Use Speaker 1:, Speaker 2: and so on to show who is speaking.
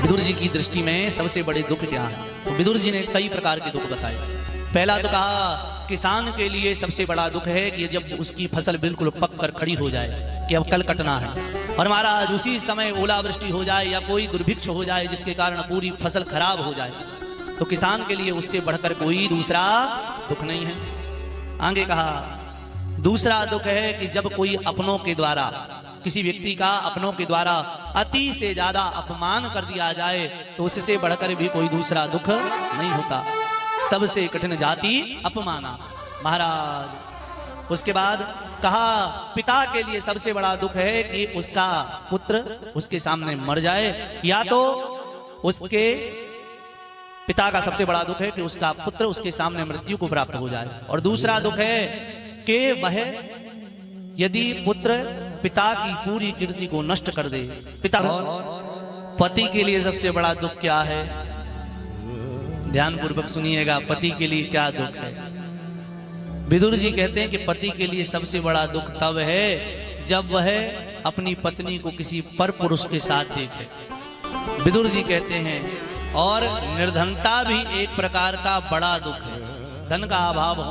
Speaker 1: विदुर जी की दृष्टि में सबसे बड़े दुख क्या है? तो विदुर जी ने कई प्रकार के दुख बताए। पहला तो कहा किसान के लिए सबसे बड़ा दुख है कि जब उसकी फसल बिल्कुल पक कर खड़ी हो जाए कि अब कल कटना है और महाराज उसी समय ओलावृष्टि हो जाए या कोई दुर्भिक्ष हो जाए जिसके कारण पूरी फसल खराब हो जाए, तो किसान के लिए उससे बढ़कर कोई दूसरा दुख नहीं है। आगे कहा दूसरा दुख है कि जब कोई अपनों के द्वारा, किसी व्यक्ति का अपनों के द्वारा अति से ज्यादा अपमान कर दिया जाए तो उससे बढ़कर भी कोई दूसरा दुख नहीं होता। सबसे कठिन जाति अपमाना महाराज। उसके बाद कहा पिता के लिए सबसे बड़ा दुख है कि उसका पुत्र उसके सामने मर जाए, या तो उसके पिता का सबसे बड़ा दुख है कि उसका पुत्र उसके सामने मृत्यु को प्राप्त हो जाए। और दूसरा दुख है कि वह यदि पुत्र पिता की पूरी कीर्ति को नष्ट कर दे। पिता पति के लिए सबसे बड़ा दुख क्या है? ध्यान पूर्वक सुनिएगा, पति के लिए क्या दुख है। विदुर जी कहते हैं कि पति के लिए सबसे बड़ा दुख तब है जब वह अपनी पत्नी को किसी पर पुरुष के साथ देखे। विदुर जी कहते हैं और निर्धनता भी एक प्रकार का बड़ा दुख है। धन का अभाव हो